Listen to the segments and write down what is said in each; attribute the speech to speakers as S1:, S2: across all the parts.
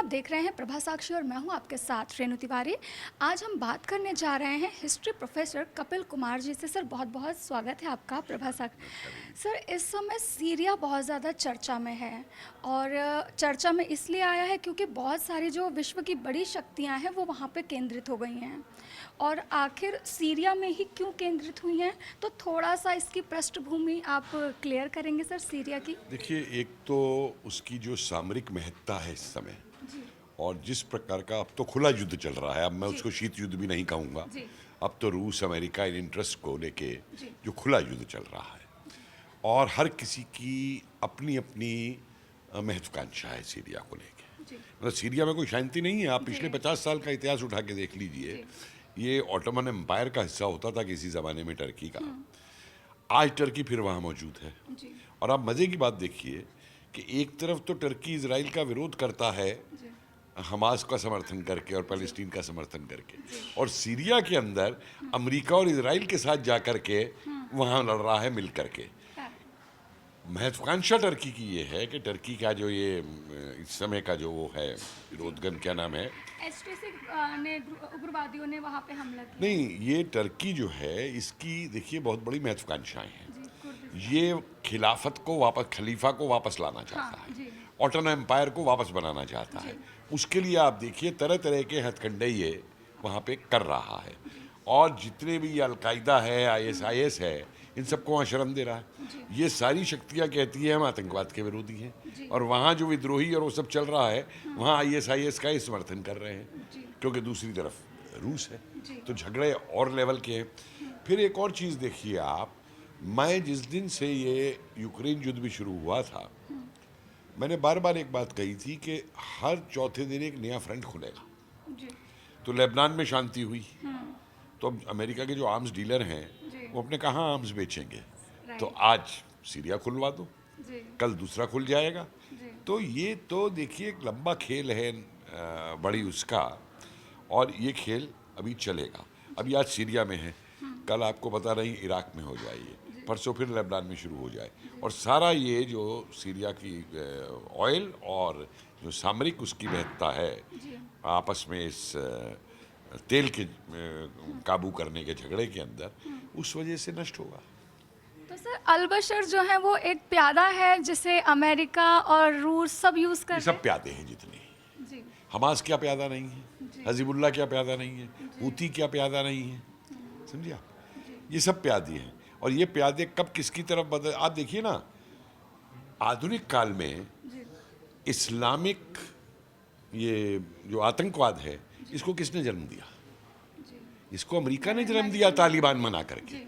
S1: आप देख रहे हैं प्रभा साक्षी और मैं हूं आपके साथ रेणु तिवारी। आज हम बात करने जा रहे हैं हिस्ट्री प्रोफेसर कपिल कुमार जी से। सर बहुत बहुत स्वागत है आपका प्रभा साक्षी। सर इस समय सीरिया बहुत ज़्यादा चर्चा में है और चर्चा में इसलिए आया है क्योंकि बहुत सारी जो विश्व की बड़ी शक्तियाँ हैं वो वहाँ पर केंद्रित हो गई हैं। और आखिर सीरिया में ही क्यों केंद्रित हुई हैं, तो थोड़ा सा इसकी पृष्ठभूमि आप क्लियर करेंगे सर सीरिया की?
S2: देखिए, एक तो उसकी जो सामरिक महत्ता है इस समय
S1: जी
S2: और जिस प्रकार का अब तो खुला युद्ध चल रहा है, अब मैं
S1: जी।
S2: उसको शीत युद्ध भी नहीं कहूँगा।
S1: जी
S2: अब तो रूस अमेरिका इन इंटरेस्ट को लेके
S1: जी
S2: जो खुला युद्ध चल रहा है और हर किसी की अपनी अपनी महत्वाकांक्षा है सीरिया को लेके।
S1: जी
S2: मतलब सीरिया में कोई शांति नहीं है। आप
S1: जी।
S2: पिछले 50 साल का इतिहास उठा के देख लीजिए।
S1: जी।
S2: ये ऑटोमन एम्पायर का हिस्सा होता था किसी ज़माने में टर्की का। आज टर्की फिर वहाँ मौजूद है।
S1: जी
S2: और आप मज़े की बात देखिए कि एक तरफ तो टर्की इजराइल का विरोध करता है,
S1: जी
S2: हमास का समर्थन करके और पैलेस्टीन का समर्थन करके, और सीरिया के अंदर अमेरिका और इजराइल के साथ जा कर के वहाँ लड़ रहा है मिल करके। महत्वाकांक्षा टर्की की ये है कि टर्की का जो ये इस समय का जो वो है विरोधगन, क्या नाम है,
S1: ने उग्रवादियों ने वहाँ पे हमला किया।
S2: नहीं, ये टर्की जो है इसकी देखिए बहुत बड़ी महत्वाकांक्षाएं हैं।
S1: जी कुर्दिस्तान।
S2: ये खिलाफत को वापस, खलीफा को वापस लाना चाहता
S1: हाँ
S2: है,
S1: जी
S2: ऑटोनम एम्पायर को वापस बनाना चाहता है। उसके लिए आप देखिए तरह तरह के हथकंडे ये वहाँ पे कर रहा है। और जितने भी अलकायदा है, आईएसआईएस है, इन सबको वहाँ शरण दे रहा है। ये सारी शक्तियाँ कहती है हम आतंकवाद के विरोधी हैं, और वहाँ जो विद्रोही और वो सब चल रहा है वहाँ आईएसआईएस का ही समर्थन कर रहे हैं, क्योंकि दूसरी तरफ रूस है। तो झगड़े और लेवल के हैं। फिर एक और चीज़ देखिए आप, मैं जिस दिन से ये यूक्रेन युद्ध भी शुरू हुआ था, मैंने बार बार एक बात कही थी कि हर चौथे दिन एक नया फ्रंट खुलेगा।
S1: जी
S2: तो लेबनान में शांति हुई, तो अब अमेरिका के जो आर्म्स डीलर हैं
S1: जी
S2: वो अपने कहाँ आर्म्स बेचेंगे, तो
S1: राइट।
S2: आज सीरिया खुलवा दो,
S1: जी
S2: कल दूसरा खुल जाएगा।
S1: जी
S2: तो ये तो देखिए एक लंबा खेल है बड़ी उसका, और ये खेल अभी चलेगा। अभी आज सीरिया में है, कल आपको पता नहीं इराक में हो जाए, परसों फिर लेबनान में शुरू हो जाए। और सारा ये जो सीरिया की ऑयल और जो सामरिक उसकी महत्ता है
S1: जी
S2: आपस में इस तेल के काबू करने के झगड़े के अंदर, उस वजह से नष्ट होगा।
S1: तो सर अल-बशर जो है वो एक प्यादा है जिसे अमेरिका और रूस सब यूज़
S2: ये
S1: करते
S2: सब प्यादे हैं जितने,
S1: हैं। जी
S2: हमास क्या प्यादा नहीं है,
S1: जी।
S2: हजीबुल्लाह क्या प्यादा नहीं है, हूती क्या प्यादा नहीं है, समझिए आप, ये सब प्यादे हैं। और ये प्यादे कब किसकी तरफ बदल, आप देखिए ना, आधुनिक काल में
S1: जी
S2: इस्लामिक ये जो आतंकवाद है इसको किसने जन्म दिया?
S1: जी
S2: इसको अमेरिका ने जन्म दिया तालिबान मना करके,
S1: जी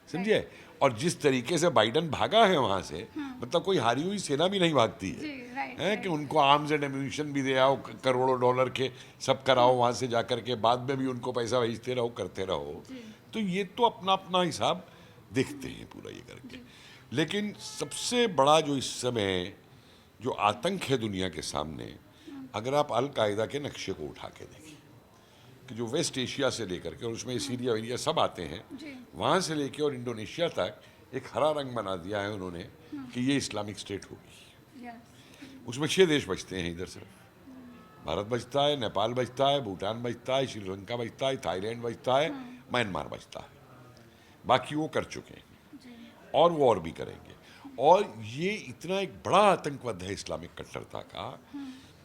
S2: समझिए। और जिस तरीके से बाइडन भागा है वहाँ से, मतलब कोई हारी हुई सेना भी नहीं भागती
S1: जी
S2: है,
S1: राइट
S2: हैं कि उनको आर्म्स एंड एम्यूनिशन भी दे आओ, करोड़ों डॉलर के सब कराओ वहाँ से जाकर के, बाद में भी उनको पैसा भेजते रहो, करते रहो। तो ये तो अपना अपना हिसाब देखते हैं पूरा ये करके। लेकिन सबसे बड़ा जो इस समय जो आतंक है दुनिया के सामने, अगर आप अल कायदा के नक्शे को उठा के देखें कि जो वेस्ट एशिया से लेकर के, और उसमें सीरिया वीरिया सब आते हैं,
S1: जी
S2: वहाँ से लेके और इंडोनेशिया तक एक हरा रंग बना दिया है उन्होंने कि ये इस्लामिक स्टेट होगी।
S1: यस
S2: उसमें 6 देश बचते हैं इधर सिर्फ, भारत बचता है, नेपाल बचता है, भूटान बचता है, श्रीलंका बचता है, थाईलैंड बचता है, म्यांमार बचता है। बाकी वो कर चुके हैं
S1: जी
S2: और वो और भी करेंगे। और ये इतना एक बड़ा आतंकवाद है इस्लामिक कट्टरता का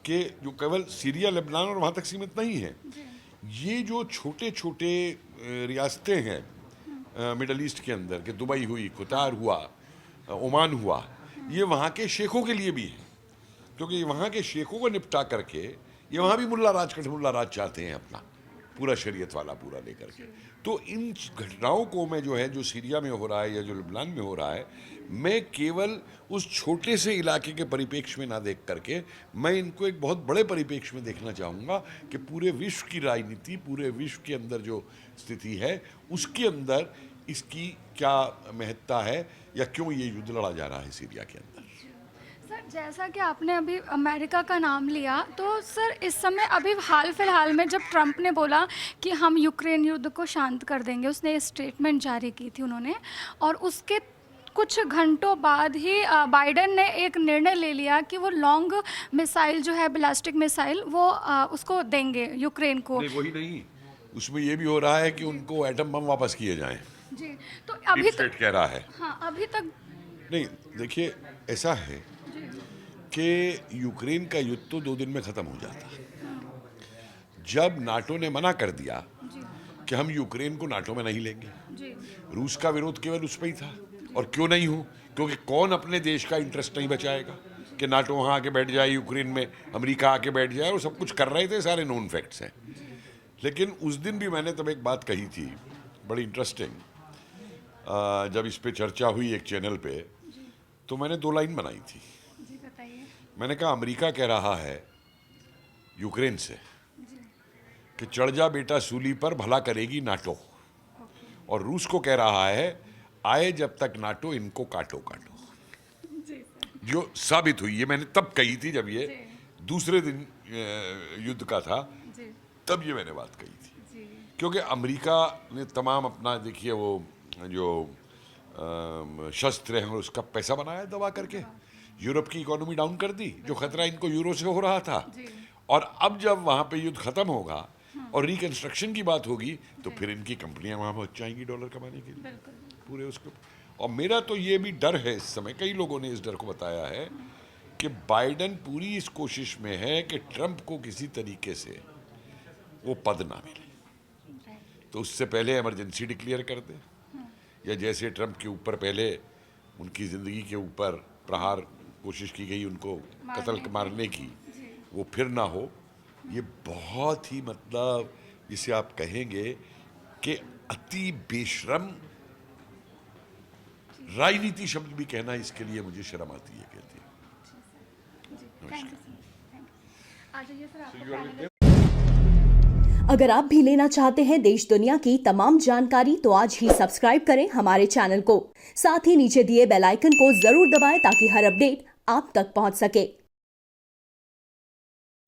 S2: कि जो केवल सीरिया, लेबनान और वहाँ तक सीमित नहीं है। ये जो छोटे छोटे रियासतें हैं मिडल ईस्ट के अंदर, कि दुबई हुई, कतार हुआ, ओमान हुआ, ये वहाँ के शेखों के लिए भी है, क्योंकि वहाँ के शेखों को निपटा करके ये वहाँ भी मुल्ला राज, कठमुल्ला राज चाहते हैं अपना पूरा शरीयत वाला पूरा लेकर के। तो इन घटनाओं को मैं जो है, जो सीरिया में हो रहा है या जो लेबनान में हो रहा है, मैं केवल उस छोटे से इलाके के परिप्रेक्ष्य में ना देख करके मैं इनको एक बहुत बड़े परिप्रेक्ष्य में देखना चाहूँगा कि पूरे विश्व की राजनीति, पूरे विश्व के अंदर जो स्थिति है उसके अंदर इसकी क्या महत्ता है, या क्यों ये युद्ध लड़ा जा रहा है सीरिया के अंदर।
S1: सर जैसा कि आपने अभी अमेरिका का नाम लिया, तो सर इस समय अभी हाल फिलहाल में जब ट्रंप ने बोला कि हम यूक्रेन युद्ध को शांत कर देंगे, उसने ये स्टेटमेंट जारी की थी उन्होंने, और उसके कुछ घंटों बाद ही बाइडेन ने एक निर्णय ले लिया कि वो लॉन्ग मिसाइल जो है, बैलिस्टिक मिसाइल, वो उसको देंगे यूक्रेन को।
S2: नहीं, वही नहीं, उसमें ये भी हो रहा है कि उनको एटम बम वापस किए जाएं।
S1: जी, तो
S2: डीप
S1: अभी
S2: स्टेट
S1: तक,
S2: कह रहा है।
S1: हाँ, अभी तक
S2: नहीं, देखिए, ऐसा है कि यूक्रेन का युद्ध तो 2 दिन में खत्म हो जाता। जब नाटो ने मना कर दिया कि हम यूक्रेन को नाटो में नहीं लेंगे,
S1: जी,
S2: रूस का विरोध केवल उस पर ही था। और क्यों नहीं हो? क्योंकि कौन अपने देश का इंटरेस्ट नहीं बचाएगा कि नाटो वहाँ आके बैठ जाए, यूक्रेन में अमेरिका आके बैठ जाए, और सब कुछ कर रहे थे, सारे नोन फैक्ट्स हैं। लेकिन उस दिन भी मैंने तब एक बात कही थी, बड़ी इंटरेस्टिंग, जब इस पे चर्चा हुई एक चैनल पे, तो मैंने 2 लाइन बनाई थी।
S1: जी, बताइए।
S2: मैंने कहा, अमेरिका कह रहा है यूक्रेन से कि चढ़ जा बेटा सूली पर, भला करेगी नाटो, और रूस को कह रहा है आए जब तक नाटो, इनको काटो काटो। जो साबित हुई, ये मैंने तब कही थी जब ये दूसरे दिन युद्ध का था, तब ये मैंने बात कही थी। क्योंकि अमेरिका ने तमाम अपना, देखिए, वो जो शस्त्र हैं उसका पैसा बनाया दबा करके, यूरोप की इकोनॉमी डाउन कर दी, जो खतरा इनको यूरो से हो रहा था। और अब जब वहाँ पे युद्ध खत्म होगा और रिकंस्ट्रक्शन की बात होगी, तो फिर इनकी कंपनियां वहाँ पहुँच जाएंगी डॉलर कमाने के लिए पूरे उसको। और मेरा तो ये भी डर है इस समय, कई लोगों ने इस डर को बताया है कि बाइडेन पूरी इस कोशिश में है कि ट्रंप को किसी तरीके से वो पद ना मिले, तो उससे पहले इमरजेंसी डिक्लेयर कर दे, या जैसे ट्रंप के ऊपर पहले उनकी ज़िंदगी के ऊपर प्रहार कोशिश की गई उनको कत्ल मारने की, वो फिर ना हो। ये बहुत ही, मतलब जिसे आप कहेंगे कि अति बेशरम राजनीति शब्द भी कहना, इसके लिए मुझे शर्म आती है कहती है।
S3: अगर आप भी लेना चाहते हैं देश दुनिया की तमाम जानकारी, तो आज ही सब्सक्राइब करें हमारे चैनल को। साथ ही नीचे दिए बेल आइकन को जरूर दबाएं ताकि हर अपडेट आप तक पहुंच सके।